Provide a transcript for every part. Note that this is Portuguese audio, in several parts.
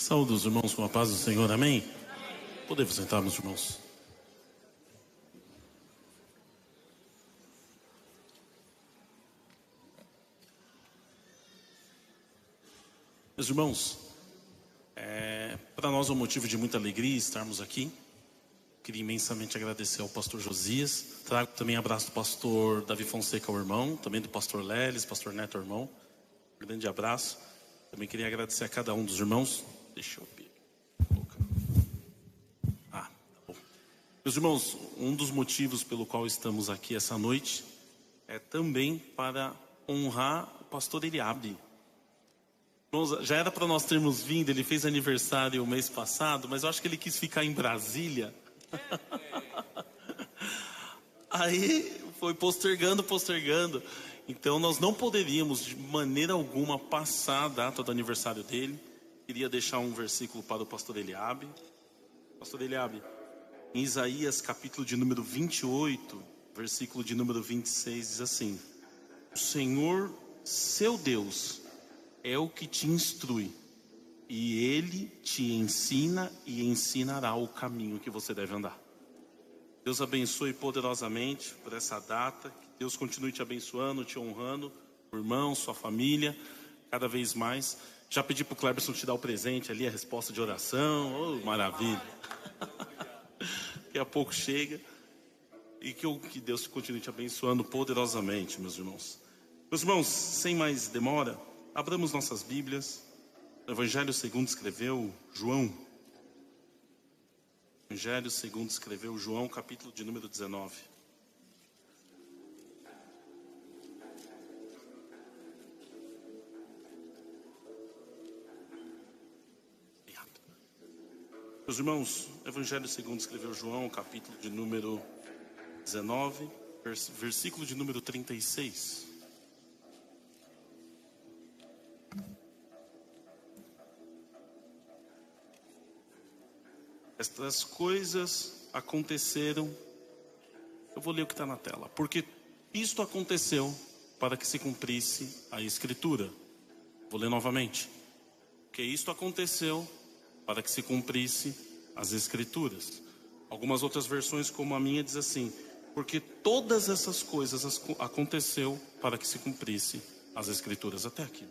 Saúde os irmãos com a paz do Senhor, amém? Podemos sentar, meus irmãos. Meus irmãos, para nós é um motivo de muita alegria estarmos aqui. Queria imensamente agradecer ao pastor Josias. Trago também abraço do pastor Davi Fonseca, o irmão, também do pastor Leles, pastor Neto, o irmão. Um grande abraço. Também queria agradecer a cada um dos irmãos. Deixa eu colocar. Tá bom. Meus irmãos, um dos motivos pelo qual estamos aqui essa noite é também para honrar o pastor Eliabe. Irmãos, já era para nós termos vindo, ele fez aniversário o mês passado, mas eu acho que ele quis ficar em Brasília. Aí foi postergando. Então nós não poderíamos de maneira alguma passar a data do aniversário dele. Queria deixar um versículo para o pastor Eliabe. Pastor Eliabe, em Isaías capítulo de número 28, versículo de número 26, diz assim: o Senhor, seu Deus, é o que te instrui, e Ele te ensina e ensinará o caminho que você deve andar. Deus abençoe poderosamente por essa data. Que Deus continue te abençoando, te honrando, o irmão, sua família, cada vez mais. Já pedi para o Cleberson te dar o presente ali, a resposta de oração. Oh, maravilha. Daqui a pouco chega. E que Deus continue te abençoando poderosamente, meus irmãos. Meus irmãos, sem mais demora, abramos nossas Bíblias. O Evangelho segundo escreveu João. Evangelho segundo escreveu João, capítulo de número 19. Meus irmãos, Evangelho segundo escreveu João, capítulo de número 19, versículo de número 36. Estas coisas aconteceram, eu vou ler o que está na tela, porque isto aconteceu para que se cumprisse a Escritura. Vou ler novamente. Porque isto aconteceu para que se cumprisse as Escrituras. Algumas outras versões, como a minha, diz assim: porque todas essas coisas aconteceu para que se cumprisse as Escrituras. Até aqui.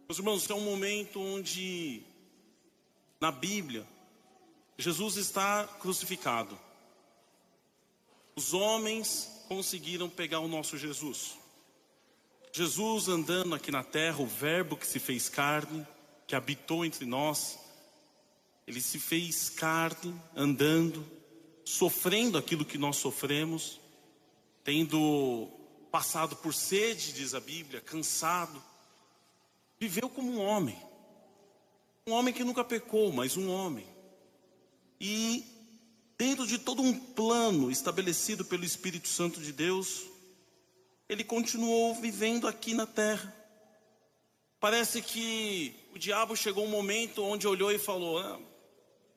Meus irmãos, é um momento onde na Bíblia Jesus está crucificado. Os homens conseguiram pegar o nosso Jesus. Jesus andando aqui na terra, o verbo que se fez carne, que habitou entre nós, ele se fez carne, andando, sofrendo aquilo que nós sofremos, tendo passado por sede, diz a Bíblia, cansado, viveu como um homem que nunca pecou, mas um homem, e dentro de todo um plano estabelecido pelo Espírito Santo de Deus, ele continuou vivendo aqui na terra. Parece que o diabo chegou um momento onde olhou e falou: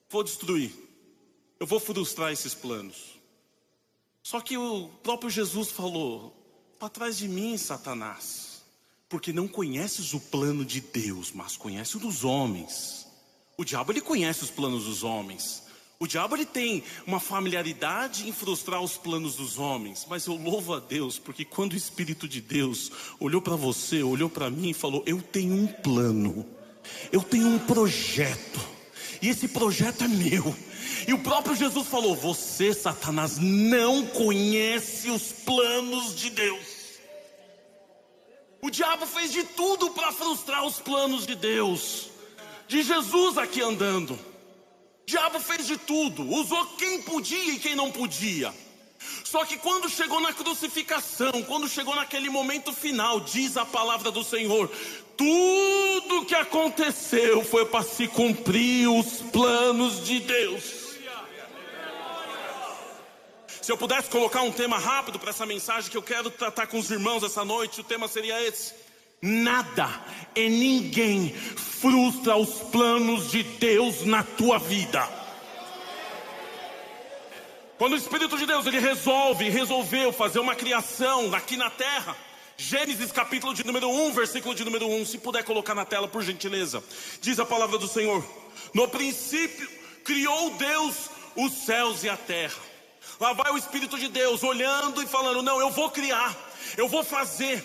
vou destruir, eu vou frustrar esses planos. Só que o próprio Jesus falou: para trás de mim, Satanás, porque não conheces o plano de Deus, mas conhece o dos homens. O diabo, ele conhece os planos dos homens. O diabo, ele tem uma familiaridade em frustrar os planos dos homens. Mas eu louvo a Deus, porque quando o Espírito de Deus olhou para você, olhou para mim e falou: eu tenho um plano, eu tenho um projeto, e esse projeto é meu. E o próprio Jesus falou: você, Satanás, não conhece os planos de Deus. O diabo fez de tudo para frustrar os planos de Deus, de Jesus aqui andando. O diabo fez de tudo, usou quem podia e quem não podia. Só que quando chegou na crucificação, quando chegou naquele momento final, diz a palavra do Senhor: tudo que aconteceu foi para se cumprir os planos de Deus. Se eu pudesse colocar um tema rápido para essa mensagem que eu quero tratar com os irmãos essa noite, o tema seria esse: nada e ninguém frustra os planos de Deus na tua vida. Quando o Espírito de Deus ele resolveu fazer uma criação aqui na terra, Gênesis capítulo de número 1, versículo de número 1. Se puder colocar na tela, por gentileza. Diz a palavra do Senhor: no princípio criou Deus os céus e a terra. Lá vai o Espírito de Deus olhando e falando: não, eu vou criar, eu vou fazer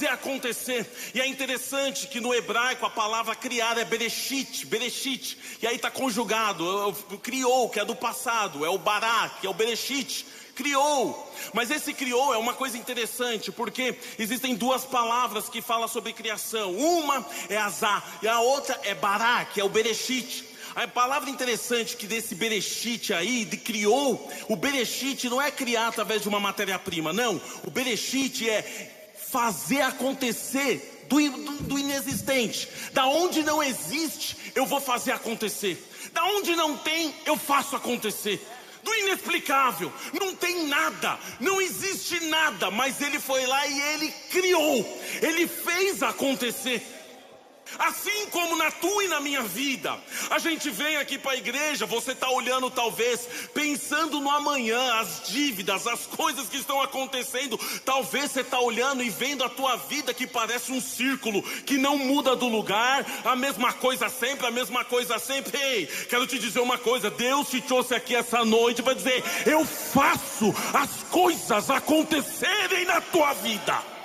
acontecer. E é interessante que no hebraico a palavra criar é bereshit, bereshit. E aí está conjugado, criou, que é do passado, é o bará, que é o bereshit. Criou, mas esse criou é uma coisa interessante, porque existem duas palavras que falam sobre criação. Uma é azá e a outra é bará, que é o bereshit. A palavra interessante que desse bereshit aí, de criou, o bereshit não é criar através de uma matéria-prima, não. O bereshit é fazer acontecer do inexistente. Da onde não existe, eu vou fazer acontecer. Da onde não tem, eu faço acontecer. Do inexplicável, não tem nada, não existe nada, mas ele foi lá e ele criou, ele fez acontecer. Assim como na tua e na minha vida, a gente vem aqui para a igreja, você está olhando talvez, pensando no amanhã, as dívidas, as coisas que estão acontecendo. Talvez você está olhando e vendo a tua vida que parece um círculo, que não muda do lugar, a mesma coisa sempre, a mesma coisa sempre. Ei, quero te dizer uma coisa, Deus te trouxe aqui essa noite para dizer: eu faço as coisas acontecerem na tua vida.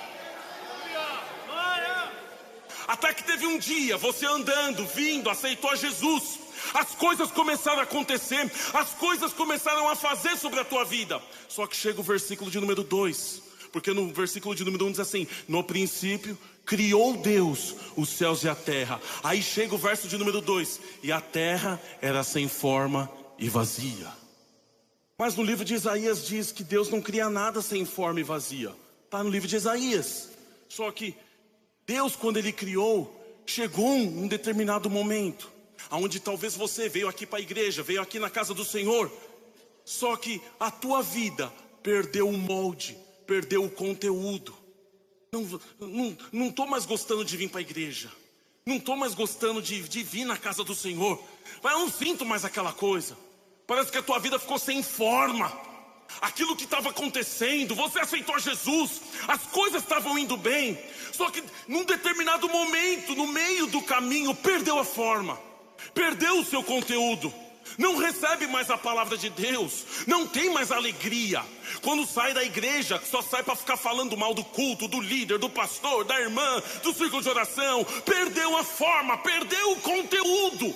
Até que teve um dia, você andando, vindo, aceitou a Jesus, as coisas começaram a acontecer, as coisas começaram a fazer sobre a tua vida. Só que chega o versículo de número 2, porque no versículo de número 1 diz assim: no princípio criou Deus os céus e a terra. Aí chega o verso de número 2: e a terra era sem forma e vazia. Mas no livro de Isaías diz que Deus não cria nada sem forma e vazia. Está no livro de Isaías. Só que Deus, quando Ele criou, chegou um determinado momento, onde talvez você veio aqui para a igreja, veio aqui na casa do Senhor, só que a tua vida perdeu o molde, perdeu o conteúdo. Não estou mais gostando de vir para a igreja, não estou mais gostando de vir na casa do Senhor, mas eu não sinto mais aquela coisa. Parece que a tua vida ficou sem forma. Aquilo que estava acontecendo, você aceitou Jesus, as coisas estavam indo bem, só que num determinado momento, no meio do caminho, perdeu a forma, perdeu o seu conteúdo, não recebe mais a palavra de Deus, não tem mais alegria. Quando sai da igreja, só sai para ficar falando mal do culto, do líder, do pastor, da irmã, do círculo de oração. Perdeu a forma, perdeu o conteúdo.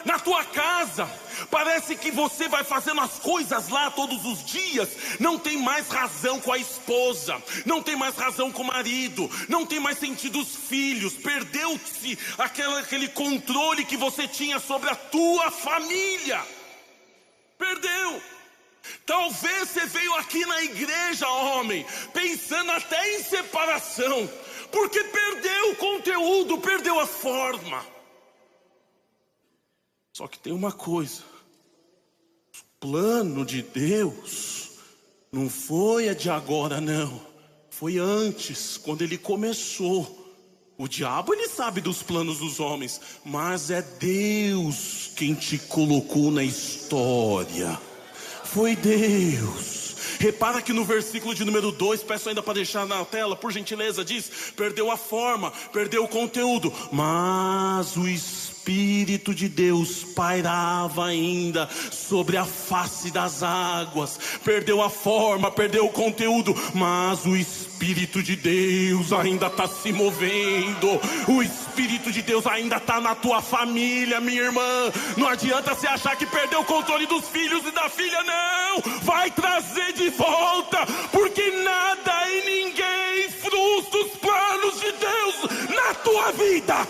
Na tua casa, parece que você vai fazendo as coisas lá todos os dias, não tem mais razão com a esposa, não tem mais razão com o marido, não tem mais sentido os filhos, perdeu-se aquele controle que você tinha sobre a tua família, perdeu. Talvez você veio aqui na igreja, homem, pensando até em separação, porque perdeu o conteúdo, perdeu a forma. Só que tem uma coisa: o plano de Deus não foi a de agora, não. Foi antes, quando Ele começou. O diabo, ele sabe dos planos dos homens, mas é Deus quem te colocou na história. Foi Deus. Repara que no versículo de número 2, peço ainda para deixar na tela, por gentileza, diz: perdeu a forma, perdeu o conteúdo, mas o Espírito de Deus pairava ainda sobre a face das águas. Perdeu a forma, perdeu o conteúdo, mas o Espírito de Deus ainda está se movendo. O Espírito de Deus ainda está na tua família, minha irmã. Não adianta você achar que perdeu o controle dos filhos e da filha, não. Vai trazer de volta, porque nada e ninguém frustra os planos de Deus na tua vida.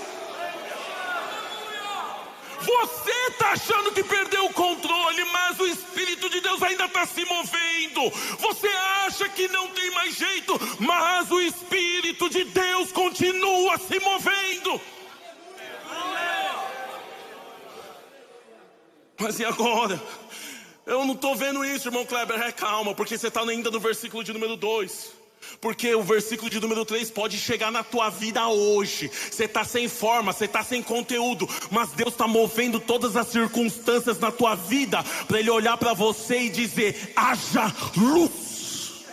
Você está achando que perdeu o controle, mas o Espírito de Deus ainda está se movendo. Você acha que não tem mais jeito, mas o Espírito de Deus continua se movendo. Mas e agora? Eu não estou vendo isso, irmão Kleber. Calma, porque você está ainda no versículo de número 2. Porque o versículo de número 3 pode chegar na tua vida hoje. Você está sem forma, você está sem conteúdo, mas Deus está movendo todas as circunstâncias na tua vida, para Ele olhar para você e dizer: haja luz.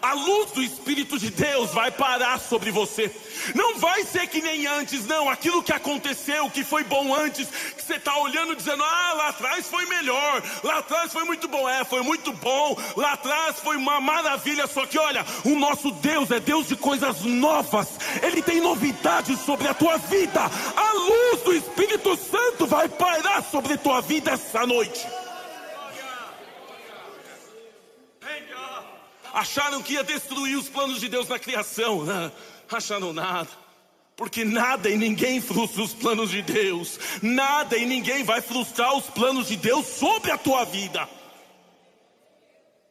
A A luz do Espírito de Deus vai parar sobre você. Não vai ser que nem antes, não. Aquilo que aconteceu, que foi bom antes, que você está olhando dizendo, lá atrás foi melhor, lá atrás foi muito bom. Foi muito bom, lá atrás foi uma maravilha. Só que olha, o nosso Deus é Deus de coisas novas. Ele tem novidades sobre a tua vida. A luz do Espírito Santo vai pairar sobre a tua vida essa noite. Acharam que ia destruir os planos de Deus na criação. Não, acharam nada. Porque nada e ninguém frustra os planos de Deus. Nada e ninguém vai frustrar os planos de Deus sobre a tua vida.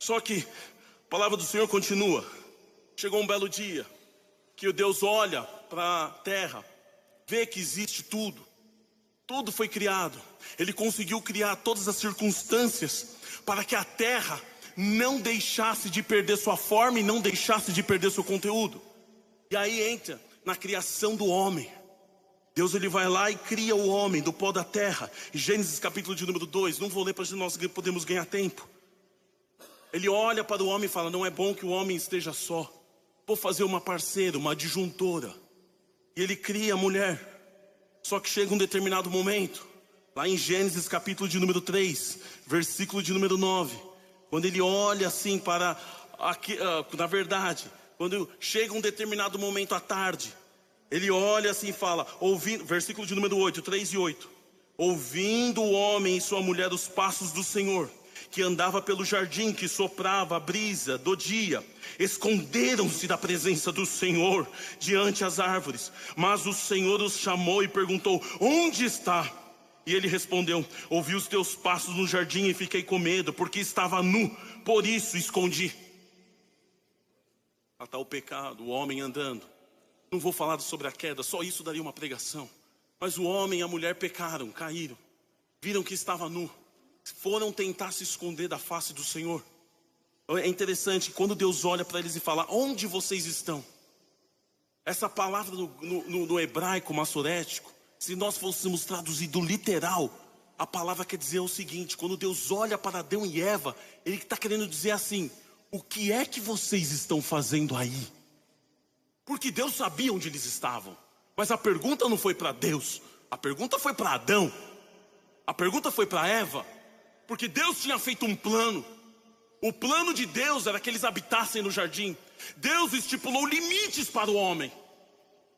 Só que a palavra do Senhor continua. Chegou um belo dia que o Deus olha para a terra, vê que existe tudo. Tudo foi criado. Ele conseguiu criar todas as circunstâncias para que a terra não deixasse de perder sua forma e não deixasse de perder seu conteúdo. E aí entra na criação do homem. Deus ele vai lá e cria o homem do pó da terra. Gênesis capítulo de número 2. Não vou ler para nós podemos ganhar tempo. Ele olha para o homem e fala, não é bom que o homem esteja só. Vou fazer uma parceira, uma adjuntora. E ele cria a mulher. Só que chega um determinado momento, lá em Gênesis capítulo de número 3, versículo de número 9. Quando ele olha assim para, na verdade, quando chega um determinado momento à tarde, ele olha assim e fala, ouvindo, versículo de número 8, 3 e 8. Ouvindo o homem e sua mulher os passos do Senhor, que andava pelo jardim, que soprava a brisa do dia, esconderam-se da presença do Senhor diante as árvores. Mas o Senhor os chamou e perguntou, onde está? E ele respondeu, ouvi os teus passos no jardim e fiquei com medo, porque estava nu, por isso escondi. Lá está o pecado, o homem andando. Não vou falar sobre a queda, só isso daria uma pregação. Mas o homem e a mulher pecaram, caíram, viram que estava nu, foram tentar se esconder da face do Senhor. É interessante, quando Deus olha para eles e fala, onde vocês estão? Essa palavra no hebraico massorético, se nós fôssemos traduzir do literal, a palavra quer dizer o seguinte, quando Deus olha para Adão e Eva, Ele está querendo dizer assim, o que é que vocês estão fazendo aí? Porque Deus sabia onde eles estavam, mas a pergunta não foi para Deus, a pergunta foi para Adão, a pergunta foi para Eva, porque Deus tinha feito um plano, o plano de Deus era que eles habitassem no jardim, Deus estipulou limites para o homem,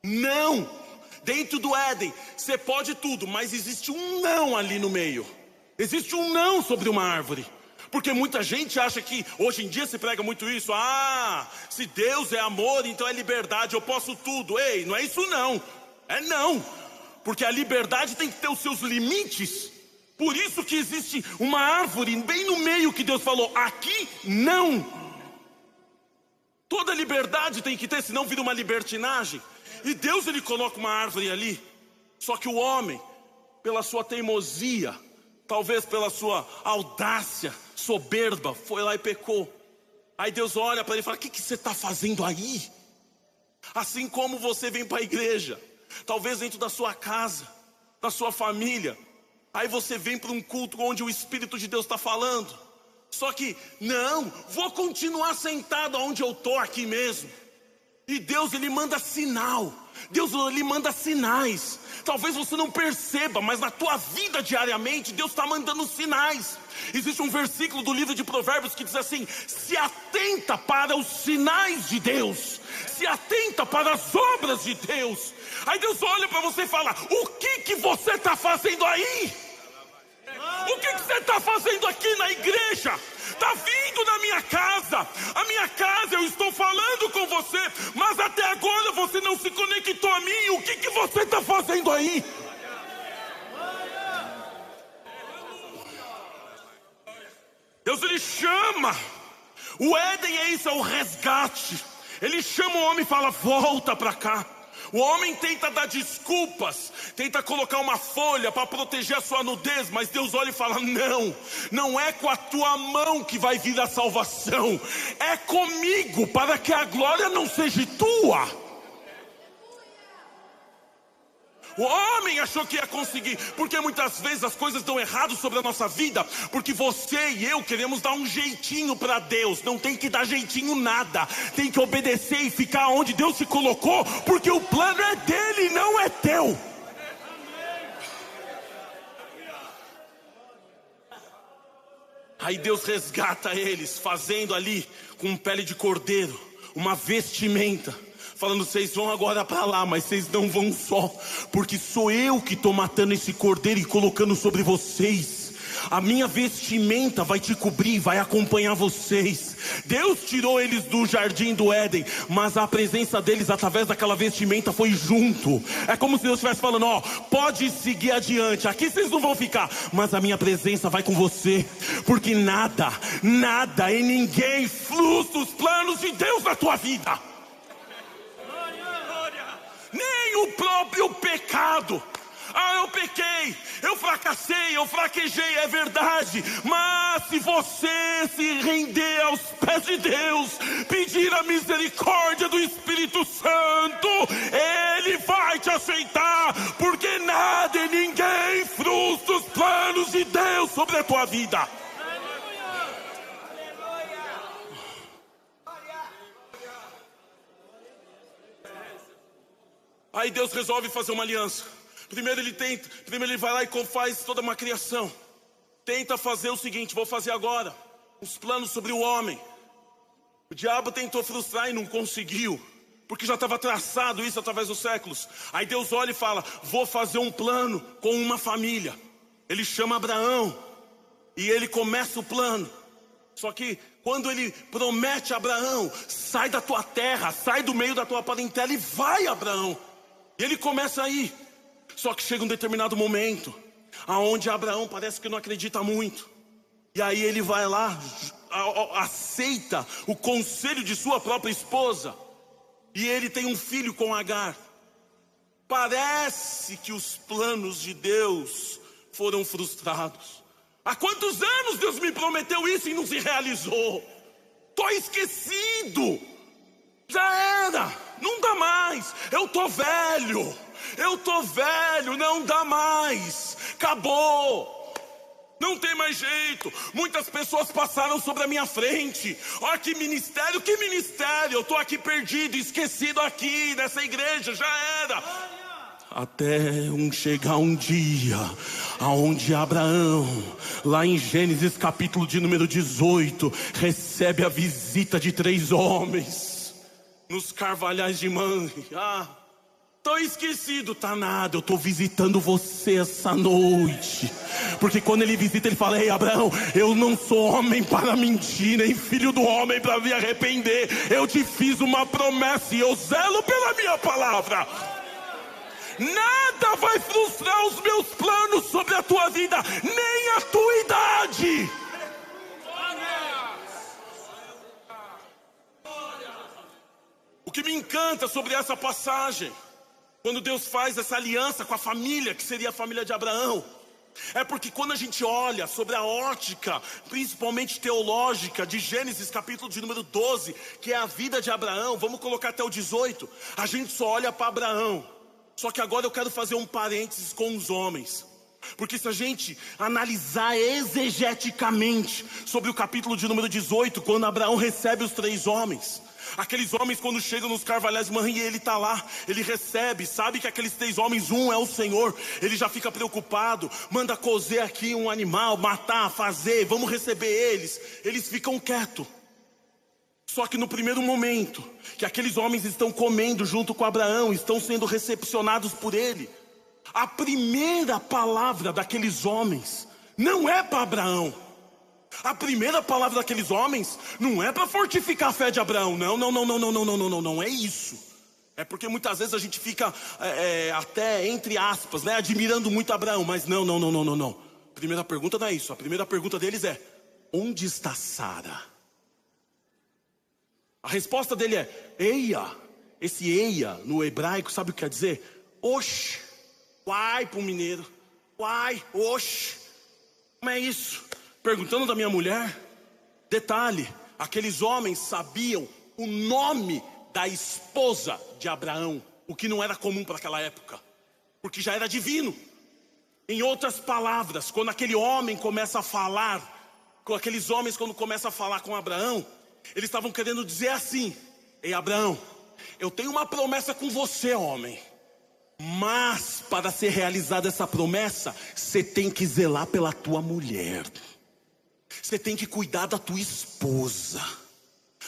não! Dentro do Éden, você pode tudo, mas existe um não ali no meio. Existe um não sobre uma árvore. Porque muita gente acha que, hoje em dia se prega muito isso. Se Deus é amor, então é liberdade, eu posso tudo. Ei, não é isso não. É não. Porque a liberdade tem que ter os seus limites. Por isso que existe uma árvore bem no meio que Deus falou, aqui não. Toda liberdade tem que ter, senão vira uma libertinagem. E Deus ele coloca uma árvore ali. Só que o homem, pela sua teimosia, talvez pela sua audácia, soberba, foi lá e pecou. Aí Deus olha para ele e fala, o que você está fazendo aí? Assim como você vem para a igreja, talvez dentro da sua casa, da sua família. Aí você vem para um culto onde o Espírito de Deus está falando. Só que, não, vou continuar sentado onde eu estou aqui mesmo. E Deus ele manda sinal, Deus ele manda sinais. Talvez você não perceba, mas na tua vida diariamente Deus está mandando sinais. Existe um versículo do livro de Provérbios que diz assim, se atenta para os sinais de Deus, se atenta para as obras de Deus. Aí Deus olha para você e fala, o que você está fazendo aí? O que você está fazendo aqui na igreja? Está vindo na minha casa. A minha casa, eu estou falando com você, mas até agora você não se conectou a mim. O que você está fazendo aí? Deus ele chama. O Éden é isso, é o resgate. Ele chama o homem e fala, volta para cá. O homem tenta dar desculpas, tenta colocar uma folha para proteger a sua nudez, mas Deus olha e fala, não é com a tua mão que vai vir a salvação, é comigo, para que a glória não seja tua. O homem achou que ia conseguir, porque muitas vezes as coisas dão errado sobre a nossa vida, porque você e eu queremos dar um jeitinho para Deus. Não tem que dar jeitinho nada, tem que obedecer e ficar onde Deus se colocou, porque o plano é dele, não é teu. Aí Deus resgata eles, fazendo ali com pele de cordeiro uma vestimenta, falando: vocês vão agora para lá, mas vocês não vão só, porque sou eu que estou matando esse cordeiro e colocando sobre vocês. A minha vestimenta vai te cobrir, vai acompanhar vocês. Deus tirou eles do jardim do Éden, mas a presença deles através daquela vestimenta foi junto. É como se Deus estivesse falando: ó, pode seguir adiante, aqui vocês não vão ficar, mas a minha presença vai com você. Porque nada e ninguém frustra os planos de Deus na tua vida. Nem o próprio pecado. Ah, eu pequei, eu fracassei, eu fraquejei, é verdade. Mas se você se render aos pés de Deus, pedir a misericórdia do Espírito Santo, Ele vai te aceitar. Porque nada e ninguém frustra os planos de Deus sobre a tua vida. Aí Deus resolve fazer uma aliança. Primeiro ele vai lá e faz toda uma criação. Tenta fazer o seguinte: vou fazer agora os planos sobre o homem. O diabo tentou frustrar e não conseguiu, porque já estava traçado isso através dos séculos. Aí Deus olha e fala: vou fazer um plano com uma família. Ele chama Abraão e ele começa o plano. Só que quando ele promete a Abraão: sai da tua terra, sai do meio da tua parentela e vai, Abraão. E ele começa a ir. Só que chega um determinado momento aonde Abraão parece que não acredita muito. E aí ele vai lá, aceita o conselho de sua própria esposa, e ele tem um filho com Agar. Parece que os planos de Deus foram frustrados. Há quantos anos Deus me prometeu isso e não se realizou? Estou esquecido. Já era, não dá mais. Eu tô velho, não dá mais. Acabou, não tem mais jeito. Muitas pessoas passaram sobre a minha frente. Olha que ministério, eu tô aqui perdido, esquecido aqui nessa igreja, já era. Até chegar um dia aonde Abraão, lá em Gênesis capítulo de número 18, recebe a visita de 3 homens nos carvalhais de Mamre. Tô esquecido, tá nada, eu tô visitando você essa noite. Porque quando ele visita, ele fala: ei, Abraão, eu não sou homem para mentir, nem filho do homem para me arrepender. Eu te fiz uma promessa e eu zelo pela minha palavra. Nada vai frustrar os meus planos sobre a tua vida, nem a tua idade. O que me encanta sobre essa passagem, quando Deus faz essa aliança com a família, que seria a família de Abraão, é porque quando a gente olha sobre a ótica, principalmente teológica, de Gênesis capítulo de número 12, que é a vida de Abraão, vamos colocar até o 18, a gente só olha para Abraão. Só que agora eu quero fazer um parênteses com os homens. Porque se a gente analisar exegeticamente sobre o capítulo de número 18, quando Abraão recebe os 3 homens, aqueles homens quando chegam nos carvalhais de Mamre e ele está lá, ele recebe, sabe que aqueles 3 homens, um é o Senhor, ele já fica preocupado, manda cozer aqui um animal, matar, fazer, vamos receber eles. Eles ficam quietos. Só que no primeiro momento que aqueles homens estão comendo junto com Abraão, estão sendo recepcionados por ele, a primeira palavra daqueles homens não é para Abraão. A primeira palavra daqueles homens não é para fortificar a fé de Abraão. Não é isso. É porque muitas vezes a gente fica até entre aspas, né, admirando muito Abraão, mas não. A primeira pergunta não é isso. A primeira pergunta deles é: onde está Sara? A resposta dele é Eia. Esse Eia no hebraico sabe o que quer dizer? Oxe. Uai pro mineiro. Uai, oxe. Como é isso? Perguntando da minha mulher. Detalhe, aqueles homens sabiam o nome da esposa de Abraão, o que não era comum para aquela época. porque já era divino. Em outras palavras, quando aquele homem começa a falar, com aqueles homens quando começam a falar com Abraão, eles estavam querendo dizer assim: ei Abraão, eu tenho uma promessa com você, homem, mas para ser realizada essa promessa, você tem que zelar pela tua mulher, você tem que cuidar da tua esposa.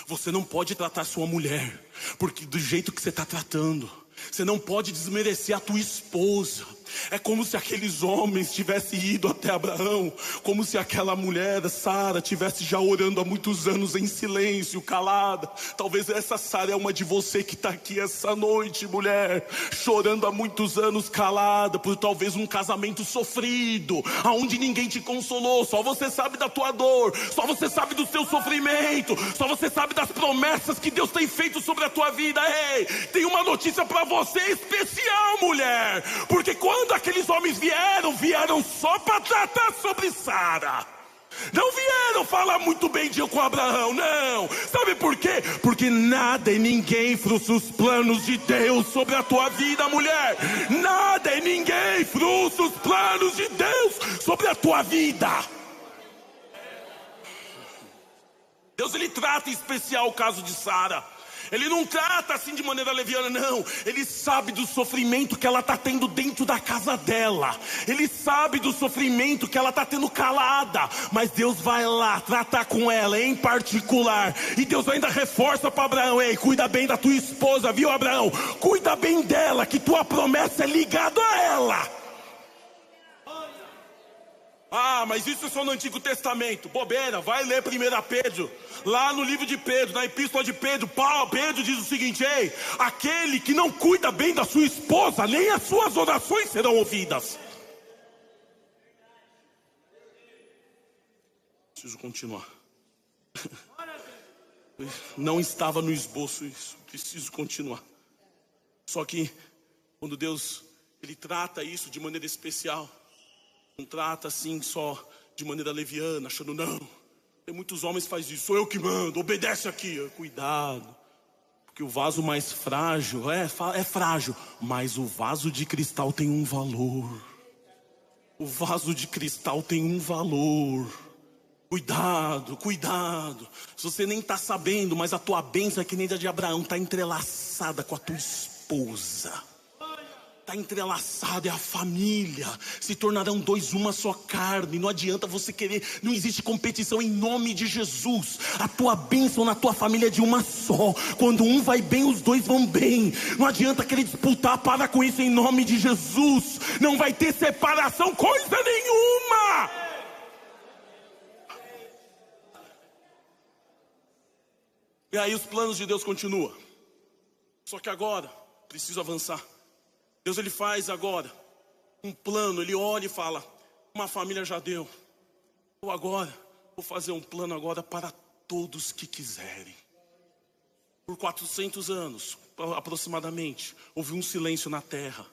Você não pode tratar sua mulher porque do jeito que você está tratando. Você não pode desmerecer a tua esposa. É como se aqueles homens tivessem ido até Abraão, como se aquela mulher, Sara, tivesse já orando há muitos anos em silêncio, calada. Talvez essa Sara é uma de você que está aqui essa noite, mulher, chorando há muitos anos calada, por talvez um casamento sofrido, aonde ninguém te consolou. Só você sabe da tua dor, só você sabe do seu sofrimento, só você sabe das promessas que Deus tem feito sobre a tua vida. Ei, tem uma notícia para você especial, mulher, porque quando aqueles homens vieram só para tratar sobre Sara. Não vieram falar muito bem de eu com Abraão, não. Sabe por quê? Porque nada e ninguém frustra os planos de Deus sobre a tua vida, mulher. Nada e ninguém frustra os planos de Deus sobre a tua vida. Deus, ele trata em especial o caso de Sara. Ele não trata assim de maneira leviana, não. Ele sabe do sofrimento que ela está tendo dentro da casa dela. Ele sabe do sofrimento que ela está tendo calada. Mas Deus vai lá tratar com ela em particular. E Deus ainda reforça para Abraão: ei, cuida bem da tua esposa, viu, Abraão? Cuida bem dela, que tua promessa é ligada a ela. Ah, mas isso é só no Antigo Testamento. Bobeira, vai ler 1 Pedro. Lá no livro de Pedro, na epístola de Pedro, Pedro diz o seguinte: ei, aquele que não cuida bem da sua esposa, nem as suas orações serão ouvidas. Preciso continuar. Não estava no esboço isso, preciso continuar. Só que quando Deus, ele trata isso de maneira especial, não trata assim só de maneira leviana, achando, não, tem muitos homens que fazem isso, sou eu que mando, obedece aqui. Cuidado, porque o vaso mais frágil é frágil, mas o vaso de cristal tem um valor. O vaso de cristal tem um valor. Cuidado, cuidado. Se você nem está sabendo, mas a tua bênção é que nem a de Abraão, está entrelaçada com a tua esposa. Está entrelaçado, é a família. Se tornarão dois uma só carne. Não adianta você querer, não existe competição em nome de Jesus. A tua bênção na tua família é de uma só. Quando um vai bem, os dois vão bem. Não adianta querer disputar, para com isso em nome de Jesus. Não vai ter separação, coisa nenhuma. E aí os planos de Deus continuam. Só que agora, preciso avançar. Deus, ele faz agora um plano, ele olha e fala: uma família já deu, eu agora vou fazer um plano agora para todos que quiserem. Por 400 anos, aproximadamente, houve um silêncio na terra,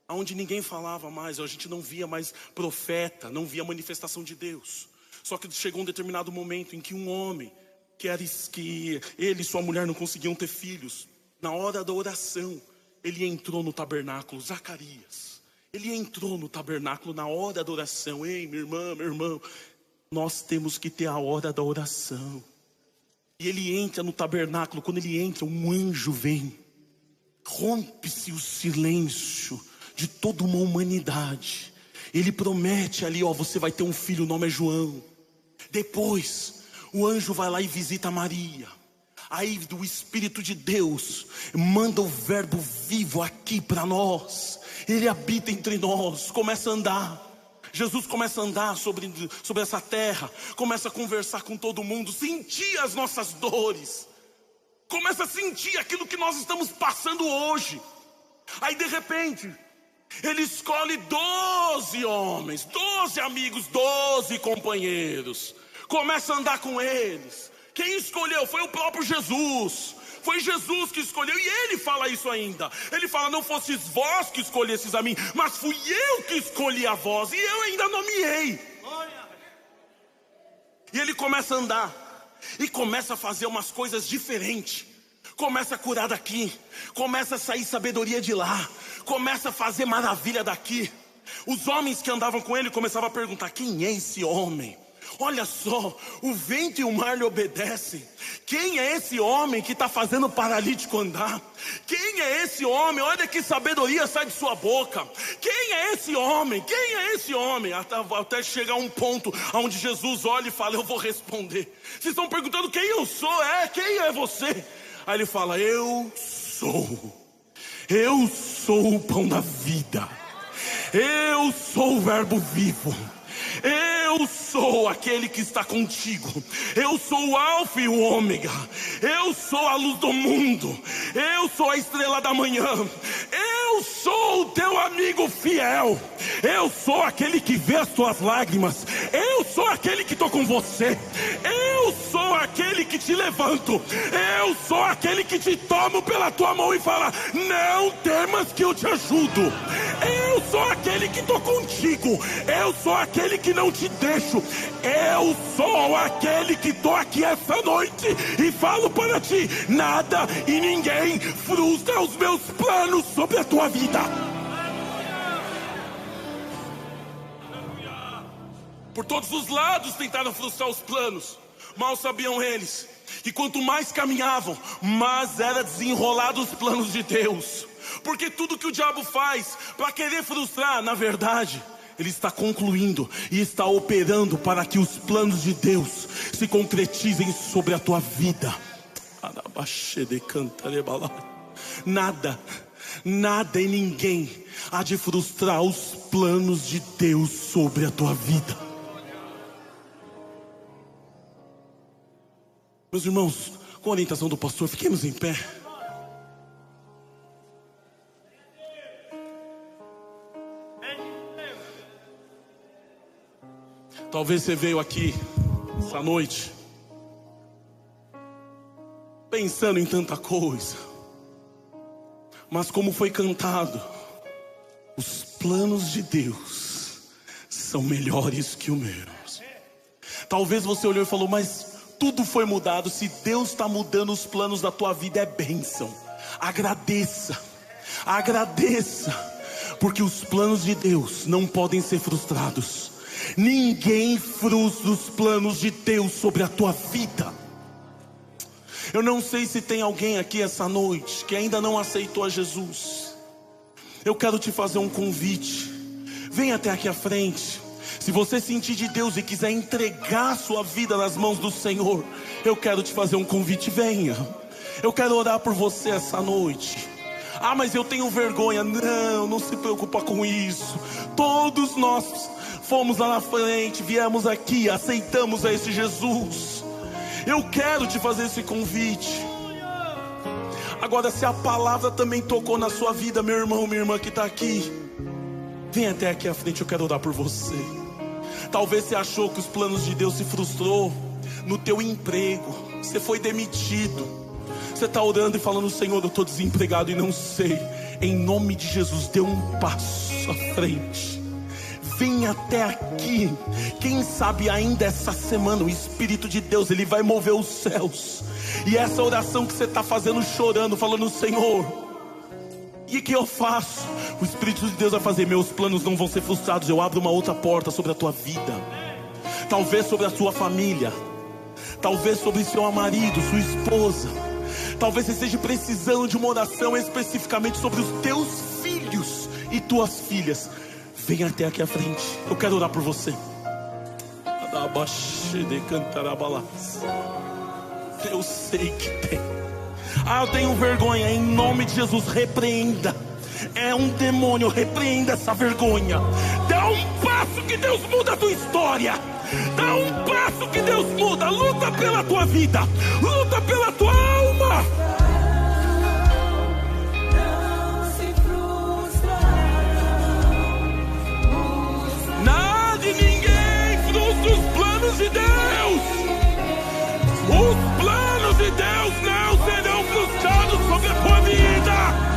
onde ninguém falava mais, a gente não via mais profeta, não via manifestação de Deus. Só que chegou um determinado momento em que um homem, que ele e sua mulher não conseguiam ter filhos, na hora da oração, ele entrou no tabernáculo, Zacarias. Ele entrou no tabernáculo na hora da oração. Ei, minha irmã, meu irmão, nós temos que ter a hora da oração. E ele entra no tabernáculo. Quando ele entra, um anjo vem. Rompe-se o silêncio de toda uma humanidade. Ele promete ali, você vai ter um filho, o nome é João. Depois, o anjo vai lá e visita Maria. Aí do Espírito de Deus manda o verbo vivo aqui para nós. Ele habita entre nós, começa a andar. Jesus começa a andar sobre essa terra, começa a conversar com todo mundo, sentir as nossas dores, começa a sentir aquilo que nós estamos passando hoje. Aí de repente, ele escolhe 12 homens, 12 amigos, 12 companheiros, começa a andar com eles. Quem escolheu foi o próprio Jesus. Foi Jesus que escolheu. E ele fala isso ainda. Ele fala: não fostes vós que escolhestes a mim, mas fui eu que escolhi a vós. E eu ainda nomeei. E ele começa a andar. E começa a fazer umas coisas diferentes. começa a curar daqui, começa a sair sabedoria de lá, começa a fazer maravilha daqui. Os homens que andavam com ele começavam a perguntar: quem é esse homem? Olha só, o vento e o mar lhe obedecem. Quem é esse homem que está fazendo o paralítico andar? Quem é esse homem? Olha que sabedoria sai de sua boca. Quem é esse homem? Quem é esse homem? Até chegar um ponto onde Jesus olha e fala: eu vou responder. Vocês estão perguntando quem eu sou? Quem é você? Aí ele fala: eu sou o pão da vida. Eu sou o verbo vivo. Eu sou aquele que está contigo. Eu sou o Alfa e o Ômega. Eu sou a luz do mundo. Eu sou a estrela da manhã. Eu sou o teu amigo fiel. Eu sou aquele que vê as tuas lágrimas. Eu sou aquele que estou com você. Eu sou aquele que te levanto. Eu sou aquele que te tomo pela tua mão e fala: não temas que eu te ajudo. Eu sou aquele que estou contigo. Eu sou aquele que não te deixo. Eu sou aquele que estou aqui essa noite e falo para ti: nada e ninguém frustra os meus planos sobre a tua vida. Por todos os lados tentaram frustrar os planos. Mal sabiam eles que quanto mais caminhavam, mais era desenrolado os planos de Deus. Porque tudo que o diabo faz para querer frustrar, na verdade, ele está concluindo e está operando para que os planos de Deus se concretizem sobre a tua vida. Nada e ninguém há de frustrar os planos de Deus sobre a tua vida. Meus irmãos, com a orientação do pastor, fiquemos em pé. Talvez você veio aqui essa noite pensando em tanta coisa, mas como foi cantado, os planos de Deus são melhores que os meus. Talvez você olhou e falou: mas tudo foi mudado. Se Deus está mudando os planos da tua vida, é bênção. Agradeça, porque os planos de Deus não podem ser frustrados. Ninguém frustra os planos de Deus sobre a tua vida. Eu não sei se tem alguém aqui essa noite que ainda não aceitou a Jesus. Eu quero te fazer um convite. Vem até aqui à frente. Se você sentir de Deus e quiser entregar a sua vida nas mãos do Senhor, eu quero te fazer um convite. Venha. Eu quero orar por você essa noite. Ah, mas eu tenho vergonha. Não se preocupa com isso. Todos nós fomos lá na frente, viemos aqui, aceitamos a esse Jesus. Eu quero te fazer esse convite. Agora, se a palavra também tocou na sua vida, meu irmão, minha irmã que está aqui, vem até aqui à frente, eu quero orar por você. Talvez você achou que os planos de Deus se frustrou no teu emprego, você foi demitido. Você está orando e falando: Senhor, eu estou desempregado e não sei. Em nome de Jesus, dê um passo à frente. Vem até aqui. Quem sabe ainda essa semana o Espírito de Deus, ele vai mover os céus. E essa oração que você está fazendo, chorando, falando: Senhor, e o que eu faço? O Espírito de Deus vai fazer: meus planos não vão ser frustrados. Eu abro uma outra porta sobre a tua vida. Talvez sobre a sua família. Talvez sobre seu marido, sua esposa. Talvez você esteja precisando de uma oração especificamente sobre os teus filhos e tuas filhas. Vem até aqui à frente, eu quero orar por você. Eu sei que tem. Eu tenho vergonha. Em nome de Jesus, repreenda. É um demônio, repreenda essa vergonha. Dá um passo que Deus muda a tua história. Dá um passo que Deus muda. Luta pela tua vida, luta pela tua alma. Nada e ninguém frustra os planos de Deus. Os planos de Deus não serão frustrados sobre a tua vida.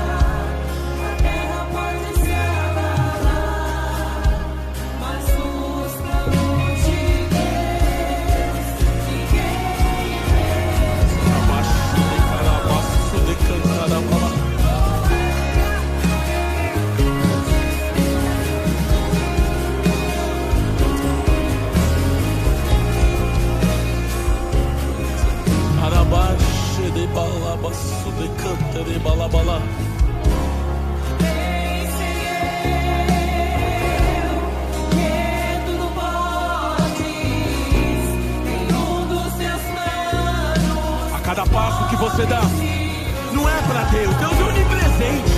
você dá não é para Deus. Deus é onipresente.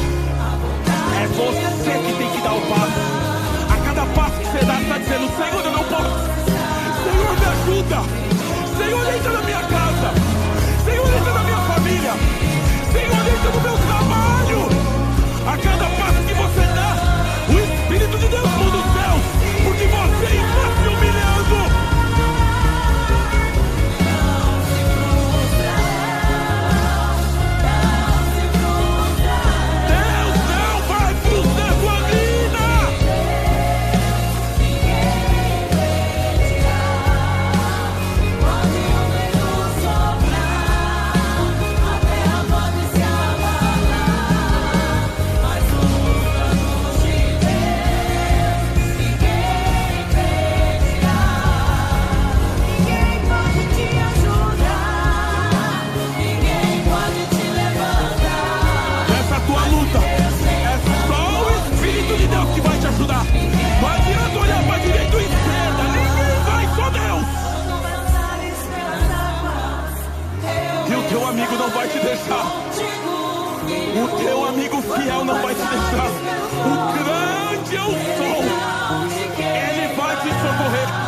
É você que tem que dar o passo. A cada passo que você dá, você está dizendo: Senhor, eu não posso. Senhor, me ajuda. Senhor, entra na minha casa. Senhor, entra na minha família. Senhor, entra no meu trabalho. A cada passo que você dá, o Espírito de Deus muda os céus, porque você está se humilhando. Não vai te deixar. O teu amigo fiel não vai te deixar. O grande eu sou, ele vai te socorrer.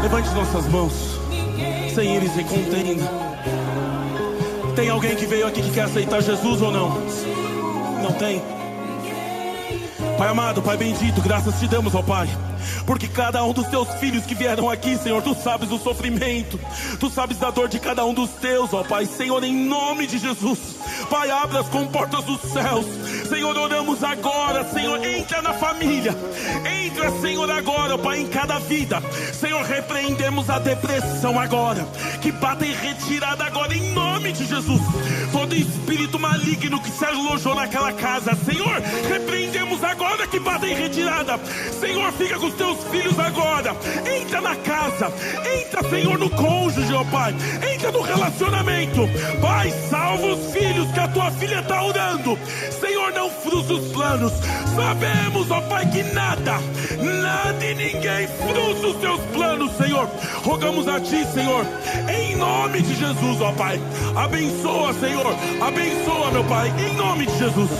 Levante nossas mãos, sem íris e contenda. Tem alguém que veio aqui que quer aceitar Jesus ou não? Não tem? Pai amado, Pai bendito, graças te damos, ó Pai, porque cada um dos teus filhos que vieram aqui, Senhor, tu sabes do sofrimento, tu sabes da dor de cada um dos teus, ó Pai. Senhor, em nome de Jesus, Pai, abre as comportas dos céus. Senhor, oramos agora, Senhor, entra na família, entra, Senhor, agora, Pai, em cada vida. Senhor, repreendemos a depressão agora, que bata em retirada agora, em nome de Jesus. Todo espírito maligno que se alojou naquela casa, Senhor, repreendemos agora, que bata em retirada. Senhor, fica com os teus filhos agora, entra na casa, entra, Senhor, no cônjuge, ó Pai, entra no relacionamento. Pai, salva os filhos que a tua filha está orando. Senhor, não frustra os planos. Sabemos, ó Pai, que nada e ninguém frustra os teus planos, Senhor. Rogamos a ti, Senhor, em nome de Jesus, ó Pai. Abençoa, Senhor, abençoa, meu Pai, em nome de Jesus.